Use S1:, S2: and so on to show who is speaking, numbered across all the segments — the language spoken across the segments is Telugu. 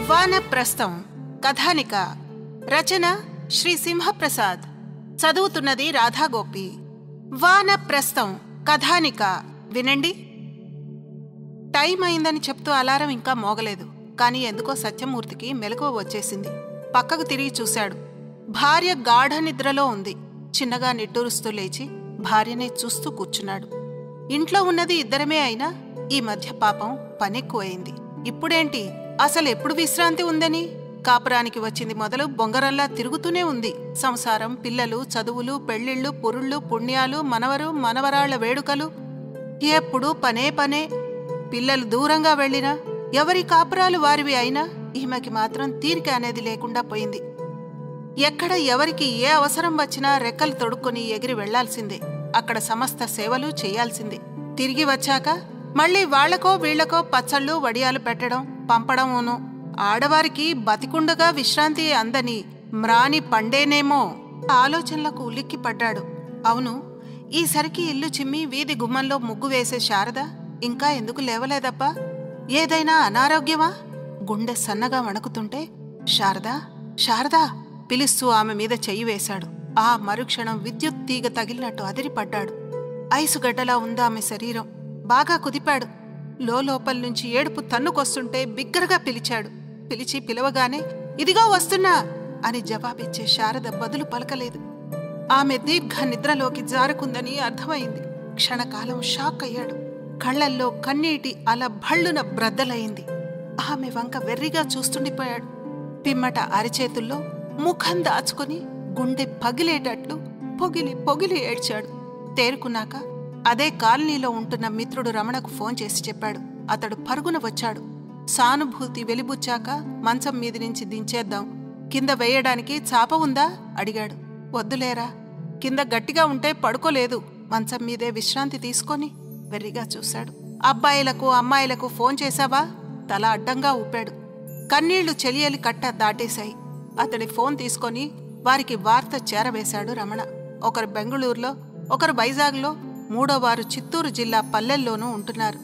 S1: వానప్రస్థం కథానిక రచన శ్రీ సింహప్రసాద్ చదువుతున్నది రాధాగోపి. వానప్రస్థం కథానిక వినండి. టైం అయిందని చెప్తూ అలారం ఇంకా మోగలేదు. కాని ఎందుకో సత్యమూర్తికి మెలకువ వచ్చేసింది. పక్కకు తిరిగి చూశాడు. భార్య గాఢ నిద్రలో ఉంది. చిన్నగా నిట్టూరుస్తూ లేచి భార్యనే చూస్తూ కూర్చున్నాడు. ఇంట్లో ఉన్నది ఇద్దరమే అయినా ఈ మధ్య పాపం పనెక్కువైంది. ఇప్పుడేంటి, అసలెప్పుడు విశ్రాంతి ఉందని? కాపురానికి వచ్చింది మొదలు బొంగరల్లా తిరుగుతూనే ఉంది. సంసారం, పిల్లలు, చదువులు, పెళ్లిళ్ళు, పురుళ్ళు, పుణ్యాలు, మనవరు మనవరాళ్ల వేడుకలు, ఎప్పుడూ పనే పనే. పిల్లలు దూరంగా వెళ్లినా, ఎవరి కాపురాలు వారివి అయినా ఈమెకి మాత్రం తీరిక అనేది లేకుండా పోయింది. ఎక్కడ ఎవరికి ఏ అవసరం వచ్చినా రెక్కలు తొడుక్కొని ఎగిరి వెళ్లాల్సిందే. అక్కడ సమస్త సేవలు చెయ్యాల్సిందే. తిరిగి వచ్చాక మళ్లీ వాళ్లకో వీళ్లకో పచ్చళ్ళు వడియాలు పెట్టడం పంపడమూను. ఆడవారికి బతికుండగా విశ్రాంతి అందని మ్రాని పండేనేమో ఆలోచనలకు ఉలిక్కి పడ్డాడు. అవును, ఈసరికి ఇల్లు చిమ్మి వీధి గుమ్మంలో ముగ్గు వేసే శారద ఇంకా ఎందుకు లేవలేదబ్బా? ఏదైనా అనారోగ్యమా? గుండె సన్నగా వణుకుతుంటే శారదా శారదా పిలుస్తూ ఆమె మీద చెయ్యి వేశాడు. ఆ మరుక్షణం విద్యుత్ తీగ తగిలినట్టు అదిరిపడ్డాడు. ఐసుగడ్డలా ఉందామె శరీరం. బాగా కుదిపాడు. లోపల్నుంచి ఏడుపు తన్నుకొస్తుంటే బిగ్గరగా పిలిచాడు. పిలిచి పిలవగానే ఇదిగో వస్తున్నా అని జవాబిచ్చే శారద బదులు పలకలేదు. ఆమె దీర్ఘ నిద్రలోకి జారుకుందని అర్థమైంది. క్షణకాలం షాక్ అయ్యాడు. కళ్లల్లో కన్నీటి అల భళ్లున బ్రద్దలయింది. ఆమె వంక వెర్రిగా చూస్తుండిపోయాడు. పిమ్మట అరిచేతుల్లో ముఖం దాచుకుని గుండె పగిలేటట్లు పొగిలి పొగిలి ఏడ్చాడు. తేరుకున్నాక అదే కాలనీలో ఉంటున్న మిత్రుడు రమణకు ఫోన్ చేసి చెప్పాడు. అతడు పరుగున వచ్చాడు. సానుభూతి వెలిబుచ్చాక మంచం మీది నుంచి దించేద్దాం, కింద వేయడానికి చాప ఉందా అడిగాడు. వద్దులేరా, కింద గట్టిగా ఉంటే పడుకోలేదు, మంచం మీదే విశ్రాంతి తీసుకొని వెర్రిగా చూశాడు. అబ్బాయిలకు అమ్మాయిలకు ఫోన్ చేశావా? తల అడ్డంగా ఊపాడు. కన్నీళ్లు చెలియలి కట్ట దాటేశాయి. అతడి ఫోన్ తీసుకొని వారికి వార్త చేరవేశాడు రమణ. ఒకరు బెంగుళూరులో, ఒకరు వైజాగ్లో, మూడోవారు చిత్తూరు జిల్లా పల్లెల్లోనూ ఉంటున్నారు.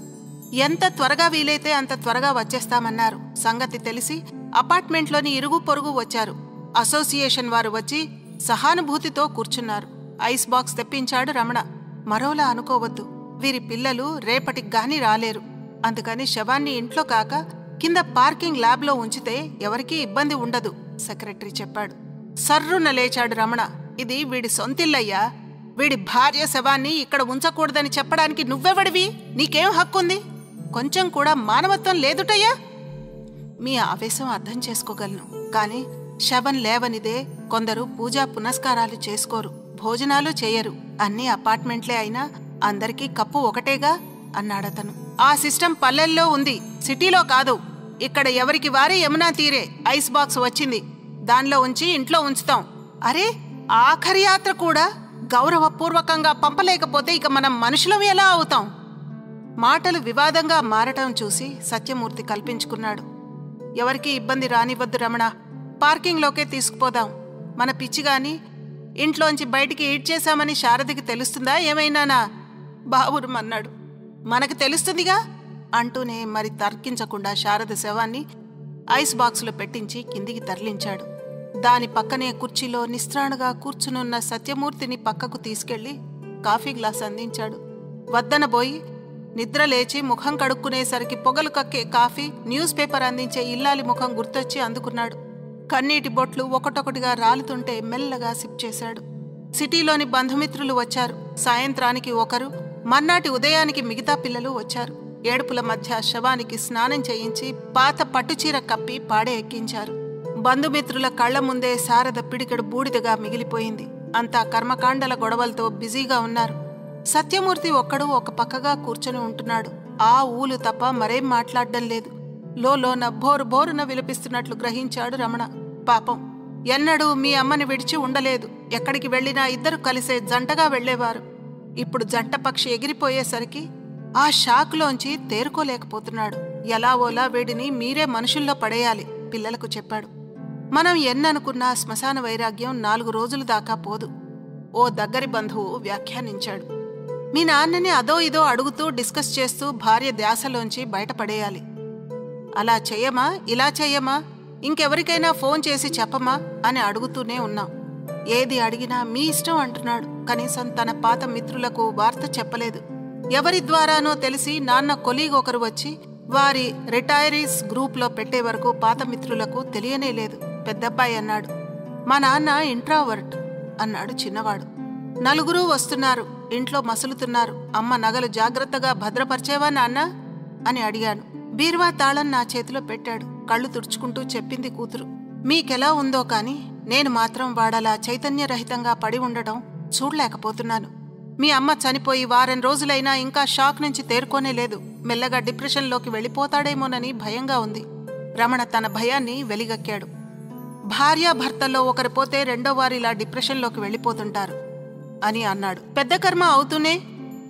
S1: ఎంత త్వరగా వీలైతే అంత త్వరగా వచ్చేస్తామన్నారు. సంగతి తెలిసి అపార్ట్మెంట్లోని ఇరుగు పొరుగు వచ్చారు. అసోసియేషన్ వారు వచ్చి సహానుభూతితో కూర్చున్నారు. ఐస్ బాక్స్ తెప్పించాడు రమణ. మరోలా అనుకోవద్దు, వీరి పిల్లలు రేపటికి రాలేరు. అందుకని శవాన్ని ఇంట్లో కాక కింద పార్కింగ్ ల్యాబ్లో ఉంచితే ఎవరికీ ఇబ్బంది ఉండదు సెక్రటరీ చెప్పాడు. సర్రున లేచాడు రమణ. ఇది వీడి సొంతిల్లయ్యా. వీడి భార్య శవాన్ని ఇక్కడ ఉంచకూడదని చెప్పడానికి నువ్వెవడివి? నీకేం హక్కుంది? కొంచెం కూడా మానవత్వం లేదుటయ్యా? మీ ఆవేశం అర్థం చేసుకోగలను. కాని శవం లేవనిదే కొందరు పూజా పునస్కారాలు చేసుకోరు, భోజనాలు చేయరు. అన్ని అపార్ట్మెంట్లే అయినా అందరికీ కప్పు ఒకటేగా అన్నాడతను. ఆ సిస్టం పల్లెల్లో ఉంది, సిటీలో కాదు. ఇక్కడ ఎవరికి వారే యమునా తీరే ఐస్ బాక్స్ వచ్చింది, దానిలో ఉంచి ఇంట్లో ఉంచుతాం. అరే, ఆఖరి యాత్ర కూడా గౌరవపూర్వకంగా పంపలేకపోతే ఇక మనం మనుషులం ఎలా అవుతాం? మాటలు వివాదంగా మారటం చూసి సత్యమూర్తి కల్పించుకున్నాడు. ఎవరికీ ఇబ్బంది రానివ్వద్దు రమణ, పార్కింగ్లోకే తీసుకుపోదాం. మన పిచ్చిగాని ఇంట్లోంచి బయటికి ఈడ్చేశామని శారదకి తెలుస్తుందా ఏమైనానా? బావురుమన్నాడు. మనకు తెలుస్తుందిగా అంటూనే మరి తర్కించకుండా శారద శవాన్ని ఐస్ బాక్సులో పెట్టించి కిందికి తరలించాడు. దాని పక్కనే కుర్చీలో నిస్త్రాణగా కూర్చునున్న సత్యమూర్తిని పక్కకు తీసుకెళ్లి కాఫీ గ్లాస్ అందించాడు. వద్దనబోయి నిద్రలేచి ముఖం కడుక్కునేసరికి పొగలు కక్కే కాఫీ, న్యూస్ పేపర్ అందించే ఇల్లాలి ముఖం గుర్తొచ్చి అందుకున్నాడు. కన్నీటి బొట్లు ఒకటొకటిగా రాలుతుంటే మెల్లగా సిప్ చేశాడు. సిటీలోని బంధుమిత్రులు వచ్చారు. సాయంత్రానికి ఒకరు, మర్నాటి ఉదయానికి మిగతా పిల్లలు వచ్చారు. ఏడుపుల మధ్య శవానికి స్నానం చేయించి పాత పట్టుచీర కప్పి పాడే ఎక్కించారు. బంధుమిత్రుల కళ్ల ముందే శారద పిడికెడు బూడిదగా మిగిలిపోయింది. అంతా కర్మకాండల గొడవలతో బిజీగా ఉన్నారు. సత్యమూర్తి ఒక్కడు ఒక పక్కగా కూర్చొని ఉంటున్నాడు. ఆ ఊలు తప్ప మరేం మాట్లాడడం లేదు. లోన బోరు బోరున విలపిస్తున్నట్లు గ్రహించాడు రమణ. పాపం, ఎన్నడూ మీ అమ్మని విడిచి ఉండలేదు. ఎక్కడికి వెళ్లినా ఇద్దరు కలిసే జంటగా వెళ్లేవారు. ఇప్పుడు జంట పక్షి ఎగిరిపోయేసరికి ఆ షాక్లోంచి తేరుకోలేకపోతున్నాడు. ఎలా ఓలా వీడిని మీరే మనుషుల్లో పడేయాలి పిల్లలకు చెప్పాడు. మనం ఎన్ననుకున్నా శ్మశాన వైరాగ్యం 4 రోజుల దాకా పోదు. ఓ దగ్గరి బంధువు వ్యాఖ్యానించాడు. మీ నాన్నని అదో ఇదో అడుగుతూ డిస్కస్ చేస్తూ భార్య ధ్యాసలోంచి బయటపడేయాలి. అలా చెయ్యమా, ఇలా చెయ్యమా, ఇంకెవరికైనా ఫోన్ చేసి చెప్పమా అని అడుగుతూనే ఉన్నాం. ఏది అడిగినా మీ ఇష్టం అంటున్నాడు. కనీసం తన పాత మిత్రులకు వార్త చెప్పలేదు. ఎవరి ద్వారానో తెలిసి నాన్న కొలీగ్ ఒకరు వచ్చి వారి రిటైరీస్ గ్రూప్లో పెట్టే వరకు పాత మిత్రులకు తెలియనేలేదు. పెద్దబ్బాయి అన్నాడు, మా నాన్న ఇంట్రావర్ట్ అన్నాడు చిన్నవాడు. నలుగురూ వస్తున్నారు, ఇంట్లో మసులుతున్నారు. అమ్మ నగలు జాగ్రత్తగా భద్రపరిచేవా నాన్న అని అడిగాను. బీరువా తాళం నా చేతిలో పెట్టాడు. కళ్ళు తుడుచుకుంటూ చెప్పింది కూతురు. మీకెలా ఉందో కాని నేను మాత్రం వాడలా చైతన్యరహితంగా పడి ఉండటం చూడలేకపోతున్నాను. మీ అమ్మ చనిపోయి వారం రోజులైనా ఇంకా షాక్ నుంచి తేరుకోనే లేదు. మెల్లగా డిప్రెషన్లోకి వెళ్ళిపోతాడేమోనని భయంగా ఉంది. రమణ తన భయాన్ని వెలిగక్కాడు. భార్యాభర్తల్లో ఒకరు పోతే రెండో వారిలా డిప్రెషన్లోకి వెళ్ళిపోతుంటారు అని అన్నాడు. పెద్ద కర్మ అవుతూనే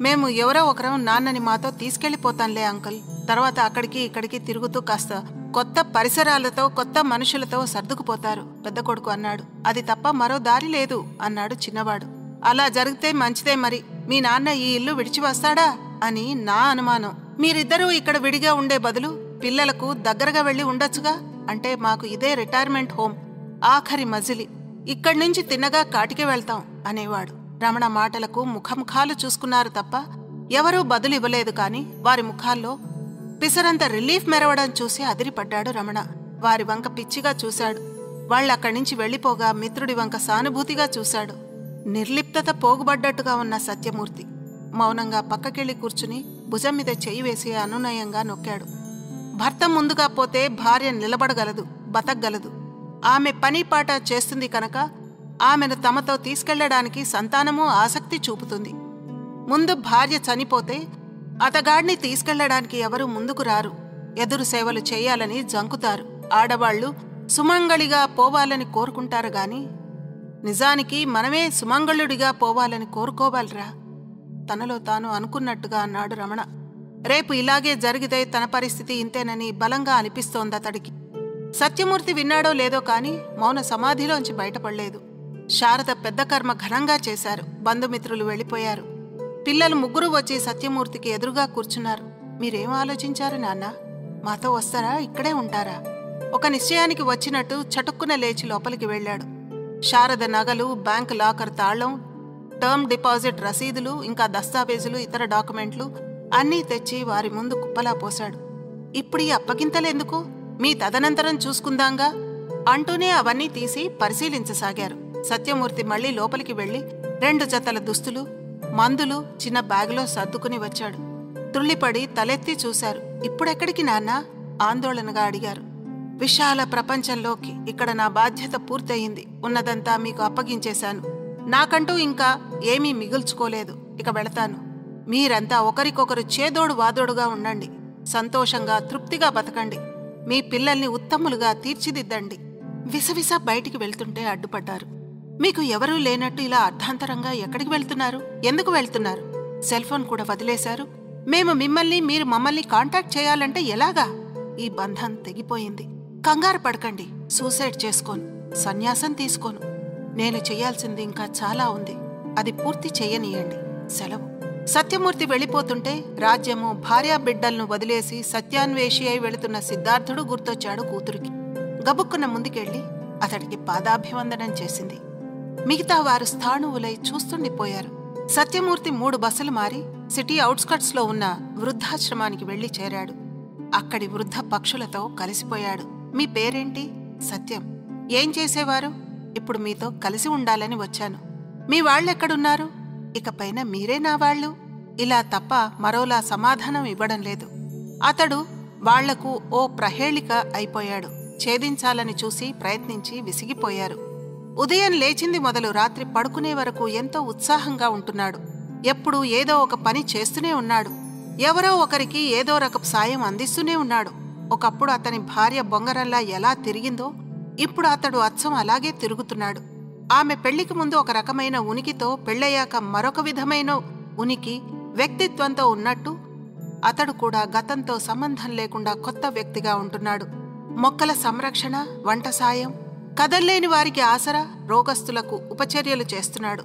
S1: మేము ఎవరో ఒకరం నాన్నని మాతో తీసుకెళ్లిపోతాంలే అంకుల్. తర్వాత అక్కడికి ఇక్కడికి తిరుగుతూ కాస్త కొత్త పరిసరాలతో కొత్త మనుషులతో సర్దుకుపోతారు పెద్ద కొడుకు అన్నాడు. అది తప్ప మరో దారి లేదు అన్నాడు చిన్నవాడు. అలా జరిగితే మంచిదే. మరి మీ నాన్న ఈ ఇల్లు విడిచి వస్తాడా అని నా అనుమానం. మీరిద్దరూ ఇక్కడ విడిగా ఉండే బదులు పిల్లలకు దగ్గరగా వెళ్లి ఉండొచ్చుగా. అంటే మాకు ఇదే రిటైర్మెంట్ హోం, ఆఖరి మజిలి. ఇక్కడి నుంచి తిన్నగా కాటికే వెళ్తాం అనేవాడు. రమణ మాటలకు ముఖముఖాలు చూసుకున్నారు తప్ప ఎవరూ బదులివ్వలేదు. కాని వారి ముఖాల్లో పిసరంత రిలీఫ్ మెరవడం చూసి అదిరిపడ్డాడు రమణ. వారి వంక పిచ్చిగా చూశాడు. వాళ్ళక్కడి నుంచి వెళ్లిపోగా మిత్రుడి వంక సానుభూతిగా చూశాడు. నిర్లిప్తత పోగుబడ్డట్టుగా ఉన్న సత్యమూర్తి మౌనంగా పక్కకెళ్లి కూర్చుని భుజం మీద చెయ్యి వేసి అనునయంగా నొక్కాడు. భర్త ముందుగా పోతే భార్య నిలబడగలదు, బతకగలదు. ఆమె పనిపాట చేస్తుంది కనుక ఆమెను తమతో తీసుకెళ్లడానికి సంతానమూ ఆసక్తి చూపుతుంది. ముందు భార్య చనిపోతే అతగాడిని తీసుకెళ్లడానికి ఎవరూ ముందుకు రారు. ఎదురు సేవలు చేయాలని జంకుతారు. ఆడవాళ్లు సుమంగళిగా పోవాలని కోరుకుంటారు గాని నిజానికి మనమే సుమంగళుడిగా పోవాలని కోరుకోవాలిరా తనలో తాను అనుకున్నట్టుగా అన్నాడు రమణ. రేపు ఇలాగే జరిగితే తన పరిస్థితి ఇంతేనని బలంగా అనిపిస్తోందతడికి. సత్యమూర్తి విన్నాడో లేదో కాని మౌన సమాధిలోంచి బయటపడలేదు. శారద పెద్ద కర్మ ఘనంగా చేశారు. బంధుమిత్రులు వెళ్ళిపోయారు. పిల్లలు ముగ్గురు వచ్చి సత్యమూర్తికి ఎదురుగా కూర్చున్నారు. మీరేం ఆలోచించారు నాన్న? మాతో వస్తారా, ఇక్కడే ఉంటారా? ఒక నిశ్చయానికి వచ్చినట్టు చటుక్కున లేచి లోపలికి వెళ్లాడు. శారద నగలు, బ్యాంకు లాకర్ తాళం, టర్మ్ డిపాజిట్ రసీదులు, ఇంకా దస్తావేజులు, ఇతర డాక్యుమెంట్లు అన్నీ తెచ్చి వారి ముందు కుప్పలా పోశాడు. ఇప్పుడు ఈ అప్పగింతలెందుకు? మీ తదనంతరం చూసుకుందాంగా అంటూనే అవన్నీ తీసి పరిశీలించసాగారు. సత్యమూర్తి మళ్లీ లోపలికి వెళ్లి 2 జతల దుస్తులు, మందులు చిన్న బ్యాగులో సర్దుకుని వచ్చాడు. తుళ్లిపడి తలెత్తి చూశారు. ఇప్పుడెక్కడికి నాన్నా? ఆందోళనగా అడిగారు. విశాల ప్రపంచంలోకి. ఇక్కడ నా బాధ్యత పూర్తయింది. ఉన్నదంతా మీకు అప్పగించేశాను. నాకంటూ ఇంకా ఏమీ మిగుల్చుకోలేదు. ఇక వెళతాను. మీరంతా ఒకరికొకరు చేదోడు వాదోడుగా ఉండండి. సంతోషంగా తృప్తిగా బతకండి. మీ పిల్లల్ని ఉత్తములుగా తీర్చిదిద్దండి. విసవిస బయటికి వెళ్తుంటే అడ్డుపడ్డారు. మీకు ఎవరూ లేనట్టు ఇలా అర్ధాంతరంగా ఎక్కడికి వెళ్తున్నారు? ఎందుకు వెళ్తున్నారు? సెల్ఫోన్ కూడా వదిలేశారు. మేము మిమ్మల్ని, మీరు మమ్మల్ని కాంటాక్ట్ చేయాలంటే ఎలాగా? ఈ బంధం తెగిపోయింది. కంగారు పడకండి. సూసైడ్ చేసుకోను, సన్యాసం తీసుకోను. నేను చెయ్యాల్సింది ఇంకా చాలా ఉంది. అది పూర్తి చెయ్యనీయండి. సెలవు. సత్యమూర్తి వెళ్ళిపోతుంటే రాజ్యము, భార్యాబిడ్డలను వదిలేసి సత్యాన్వేషి అయి వెళుతున్న సిద్ధార్థుడు గుర్తొచ్చాడు కూతురికి. గబుక్కున ముందుకెళ్లి అతడికి పాదాభివందనం చేసింది. మిగతా వారు స్థాణువులై చూస్తుండిపోయారు. సత్యమూర్తి 3 బస్సులు మారి సిటీ ఔట్స్కట్స్లో ఉన్న వృద్ధాశ్రమానికి వెళ్లి చేరాడు. అక్కడి వృద్ధ పక్షులతో కలిసిపోయాడు. మీ పేరేంటి? సత్యం. ఏం చేసేవారు? ఇప్పుడు మీతో కలిసి ఉండాలని వచ్చాను. మీ వాళ్ళెక్కడున్నారు? ఇకపైన మీరే నా వాళ్ళు. ఇలా తప్ప మరోలా సమాధానం ఇవ్వడం లేదు. అతడు వాళ్లకు ఓ ప్రహేళిక అయిపోయాడు. ఛేదించాలని చూసి ప్రయత్నించి విసిగిపోయారు. ఉదయం లేచింది మొదలు రాత్రి పడుకునే వరకు ఎంతో ఉత్సాహంగా ఉంటున్నాడు. ఎప్పుడూ ఏదో ఒక పని చేస్తూనే ఉన్నాడు. ఎవరో ఒకరికి ఏదో రకపు సాయం అందిస్తూనే ఉన్నాడు. ఒకప్పుడు అతని భార్య బొంగరల్లా ఎలా తిరిగిందో ఇప్పుడు అతడు అచ్చం అలాగే తిరుగుతున్నాడు. ఆమె పెళ్లికి ముందు ఒక రకమైన ఉనికితో, పెళ్లయ్యాక మరొక విధమైన ఉనికి, వ్యక్తిత్వంతో ఉన్నట్టు అతడు కూడా గతంతో సంబంధం లేకుండా కొత్త వ్యక్తిగా ఉంటున్నాడు. మొక్కల సంరక్షణ, వంట సాయం, కదల్లేని వారికి ఆసరా, రోగస్తులకు ఉపచర్యలు చేస్తున్నాడు.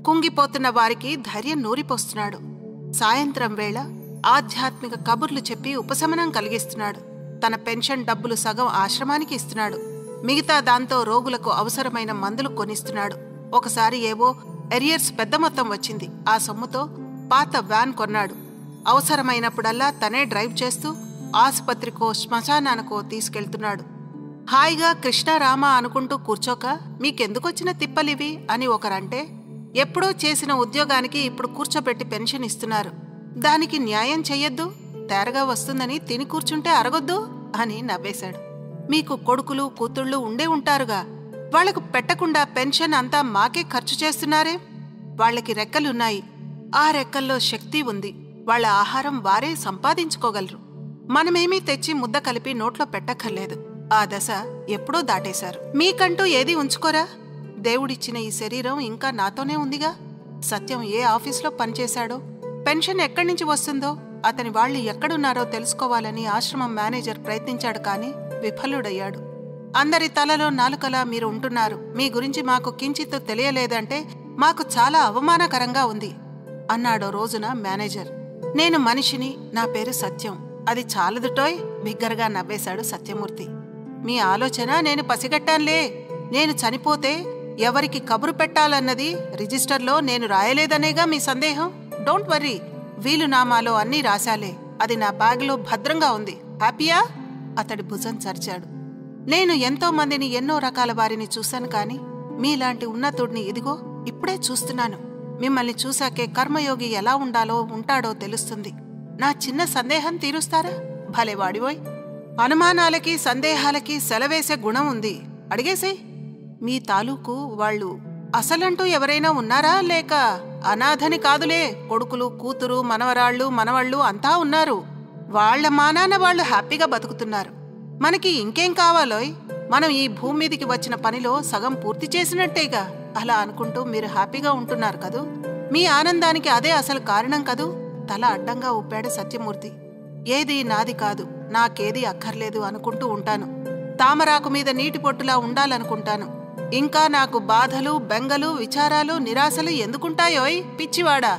S1: కుంగిపోతున్న వారికి ధైర్యం నూరిపోస్తున్నాడు. సాయంత్రం వేళ ఆధ్యాత్మిక కబుర్లు చెప్పి ఉపశమనం కలిగిస్తున్నాడు. తన పెన్షన్ డబ్బులు సగం ఆశ్రమానికి ఇస్తున్నాడు. మిగతా దాంతో రోగులకు అవసరమైన మందులు కొనిస్తున్నాడు. ఒకసారి ఏవో ఎరియర్స్ పెద్ద మొత్తం వచ్చింది. ఆ సొమ్ముతో పాత వ్యాన్ కొన్నాడు. అవసరమైనప్పుడల్లా తనే డ్రైవ్ చేస్తూ ఆసుపత్రికో శ్మశానానికో తీసుకెళ్తున్నాడు. హాయిగా కృష్ణారామ అనుకుంటూ కూర్చోక మీకెందుకొచ్చిన తిప్పలివి అని ఒకరంటే, ఎప్పుడో చేసిన ఉద్యోగానికి ఇప్పుడు కూర్చోబెట్టి పెన్షన్ ఇస్తున్నారు, దానికి న్యాయం చెయ్యొద్దు, తేరగా వస్తుందని తిని కూర్చుంటే అరగొద్దు అని నవ్వేశాడు. మీకు కొడుకులు కూతుళ్ళు ఉండే ఉంటారుగా, వాళ్లకు పెట్టకుండా పెన్షన్ అంతా మాకే ఖర్చు చేస్తున్నారే. వాళ్లకి రెక్కలున్నాయి, ఆ రెక్కల్లో శక్తి ఉంది. వాళ్ల ఆహారం వారే సంపాదించుకోగలరు. మనమేమీ తెచ్చి ముద్ద కలిపి నోట్లో పెట్టక్కర్లేదు. ఆ దశ ఎప్పుడో దాటేశారు. మీకంటూ ఏది ఉంచుకోరా? దేవుడిచ్చిన ఈ శరీరం ఇంకా నాతోనే ఉందిగా. సత్యం ఏ ఆఫీసులో పనిచేశాడో, పెన్షన్ ఎక్కడ్నుంచి వస్తుందో, అతని వాళ్లు ఎక్కడున్నారో తెలుసుకోవాలని ఆశ్రమం మేనేజర్ ప్రయత్నించాడు. కాని విఫలుడయ్యాడు. అందరి తలలో నాలుకలా మీరు ఉంటున్నారు, మీ గురించి మాకు కించిత్తు తెలియలేదంటే మాకు చాలా అవమానకరంగా ఉంది అన్నాడో రోజున మేనేజర్. నేను మనిషిని, నా పేరు సత్యం, అది చాలదుటోయ్ బిగ్గరగా నవ్వేశాడు సత్యమూర్తి. మీ ఆలోచన నేను పసిగట్టాన్లే. నేను చనిపోతే ఎవరికి కబురు పెట్టాలన్నది రిజిస్టర్లో నేను రాయలేదనేగా మీ సందేహం. డోంట్ వర్రీ, వీలునామాలో అన్నీ రాశాలే. అది నా బ్యాగ్లో భద్రంగా ఉంది. హ్యాపీయా? అతడి భుజం చరిచాడు. నేను ఎంతో మందిని, ఎన్నో రకాల వారిని చూశాను, కాని మీలాంటి ఉన్నతుడిని ఇదిగో ఇప్పుడే చూస్తున్నాను. మిమ్మల్ని చూశాకే కర్మయోగి ఎలా ఉండాలో ఉంటాడో తెలుస్తుంది. నా చిన్న సందేహం తీరుస్తారా? భలేవాడివోయ్. అనుమానాలకి సందేహాలకి సెలవేసే గుణం ఉంది. అడిగేసేయ్. మీ తాలూకు వాళ్ళు అసలంటూ ఎవరైనా ఉన్నారా? లేక అనాథని కాదులే, కొడుకులు కూతురు మనవరాళ్ళు మనవళ్ళు అంతా ఉన్నారు. వాళ్ల మానాన వాళ్లు హ్యాపీగా బతుకుతున్నారు. మనకి ఇంకేం కావాలోయ్? మనం ఈ భూమి మీదికి వచ్చిన పనిలో సగం పూర్తి చేసినట్టేగా. అలా అనుకుంటూ మీరు హ్యాపీగా ఉంటున్నారు కదూ. మీ ఆనందానికి అదే అసలు కారణం కదూ. తల అడ్డంగా ఊపాడు సత్యమూర్తి. ఏది నాది కాదు, నాకేది అక్కర్లేదు అనుకుంటూ ఉంటాను. తామరాకు మీద నీటి పొట్టులా ఉండాలనుకుంటాను. ఇంకా నాకు బాధలు, బెంగలు, విచారాలు, నిరాశలు ఎందుకుంటాయోయ్ పిచ్చివాడా?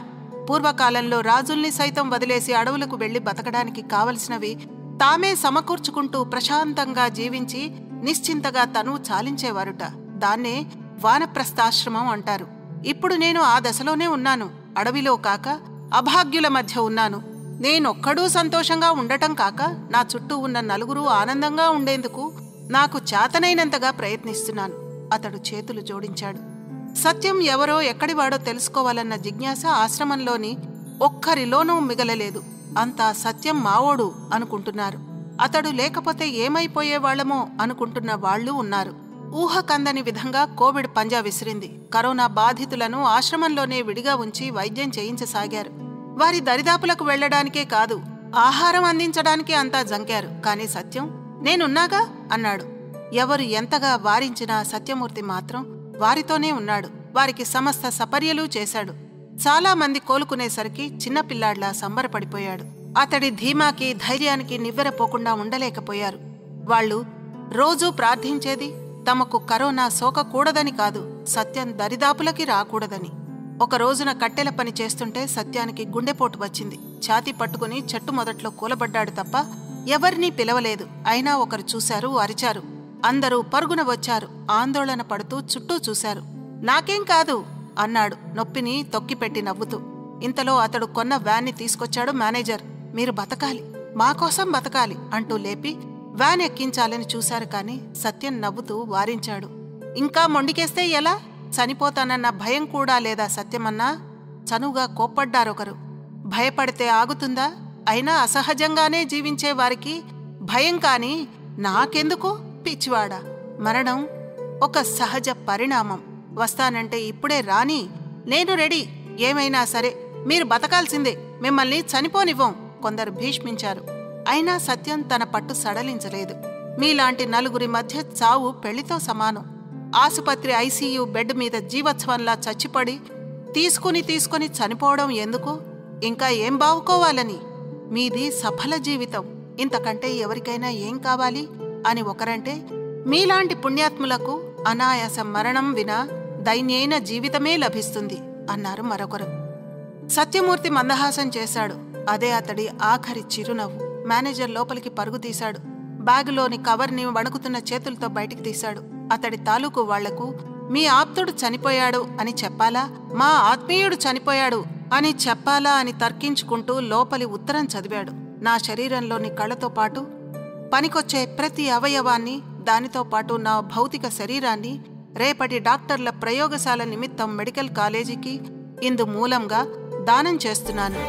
S1: పూర్వకాలంలో రాజుల్ని సైతం వదిలేసి అడవులకు వెళ్లి బతకడానికి కావలసినవి తామే సమకూర్చుకుంటూ ప్రశాంతంగా జీవించి నిశ్చింతగా తను చాలించేవారుట. దాన్నే వానప్రస్థాశ్రమం అంటారు. ఇప్పుడు నేను ఆ దశలోనే ఉన్నాను. అడవిలో కాక అభాగ్యుల మధ్య ఉన్నాను. నేనొక్కడూ సంతోషంగా ఉండటం కాక నా చుట్టూ ఉన్న నలుగురు ఆనందంగా ఉండేందుకు నాకు చేతనైనంతగా ప్రయత్నిస్తున్నాను. అతడు చేతులు జోడించాడు. సత్యం ఎవరో ఎక్కడివాడో తెలుసుకోవాలన్న జిజ్ఞాస ఆశ్రమంలోని ఒక్కరిలోనూ మిగలలేదు. అంతా సత్యం మావోడు అనుకుంటున్నారు. అతడు లేకపోతే ఏమైపోయేవాళ్లమో అనుకుంటున్న వాళ్లూ ఉన్నారు. ఊహకందని విధంగా కోవిడ్ పంజా విసిరింది. కరోనా బాధితులను ఆశ్రమంలోనే విడిగా ఉంచి వైద్యం చేయించసాగారు. వారి దరిదాపులకు వెళ్లడానికే కాదు, ఆహారం అందించడానికి అంతా జంకారు. కాని సత్యం నేనున్నాగా అన్నాడు. ఎవరు ఎంతగా వారించినా సత్యమూర్తి మాత్రం వారితోనే ఉన్నాడు. వారికి సమస్త సపర్యలు చేశాడు. చాలా మంది కోలుకునేసరికి చిన్నపిల్లాడ్లా సంబరపడిపోయాడు. అతడి ధీమాకి, ధైర్యానికి నివ్వెరపోకుండా ఉండలేకపోయారు. వాళ్లు రోజూ ప్రార్థించేది తమకు కరోనా సోకకూడదని కాదు, సత్యం దరిదాపులకి రాకూడదని. ఒక రోజున కట్టెల పని చేస్తుంటే సత్యానికి గుండెపోటు వచ్చింది. ఛాతీ పట్టుకుని చెట్టు మొదట్లో కూలబడ్డాడు తప్ప ఎవరినీ పిలవలేదు. అయినా ఒకరు చూశారు, అరిచారు. అందరూ పరుగున వచ్చారు. ఆందోళన పడుతూ చుట్టూ చూశారు. నాకేం కాదు అన్నాడు నొప్పిని తొక్కిపెట్టి నవ్వుతూ. ఇంతలో అతడు కొన్న వ్యాన్ని తీసుకొచ్చాడు మేనేజర్. మీరు బతకాలి, మాకోసం బతకాలి అంటూ లేపి వ్యాన్ ఎక్కించాలని చూశారు. కాని సత్యం నవ్వుతూ వారించాడు. ఇంకా మొండికేస్తే ఎలా? చనిపోతానన్న భయం కూడా లేదా సత్యమన్నా? చనువుగా కోప్పడ్డారొకరు. భయపడితే ఆగుతుందా? అయినా అసహజంగానే జీవించే వారికి భయం. కాని నాకెందుకు పిచ్చివాడా? మరణం ఒక సహజ పరిణామం. వస్తానంటే ఇప్పుడే రాని, నేను రెడీ. ఏమైనా సరే మీరు బతకాల్సిందే, మిమ్మల్ని చనిపోనివ్వం కొందరు భీష్మించారు. అయినా సత్యం తన పట్టు సడలించలేదు. మీలాంటి నలుగురి మధ్య చావు పెళ్లితో సమానం. ఆసుపత్రి ఐసీయూ బెడ్ మీద జీవోత్సవంలా చచ్చిపడి తీసుకుని చనిపోవడం ఎందుకు? ఇంకా ఏం బావుకోవాలని? మీది సఫల జీవితం, ఇంతకంటే ఎవరికైనా ఏం కావాలి అని ఒకరంటే, మీలాంటి పుణ్యాత్ములకు అనాయాస మరణం వినా దైన్యైన జీవితమే లభిస్తుంది అన్నారు మరొకరు. సత్యమూర్తి మందహాసం చేశాడు. అదే అతడి ఆఖరి చిరునవ్వు. మేనేజర్ లోపలికి పరుగు తీశాడు. బ్యాగులోని కవర్ని వణుకుతున్న చేతులతో బయటికి తీశాడు. అతడి తాలూకు వాళ్లకు మీ ఆప్తుడు చనిపోయాడు అని చెప్పాలా, మా ఆత్మీయుడు చనిపోయాడు అని చెప్పాలా అని తర్కించుకుంటూ లోపలి ఉత్తరం చదివాడు. నా శరీరంలోని కళ్ళతో పాటు పనికొచ్చే ప్రతి అవయవాన్ని, దానితో పాటు నా భౌతిక శరీరాన్ని రేపటి డాక్టర్ల ప్రయోగశాల నిమిత్తం మెడికల్ కాలేజీకి ఇందు మూలంగా దానం చేస్తున్నాను.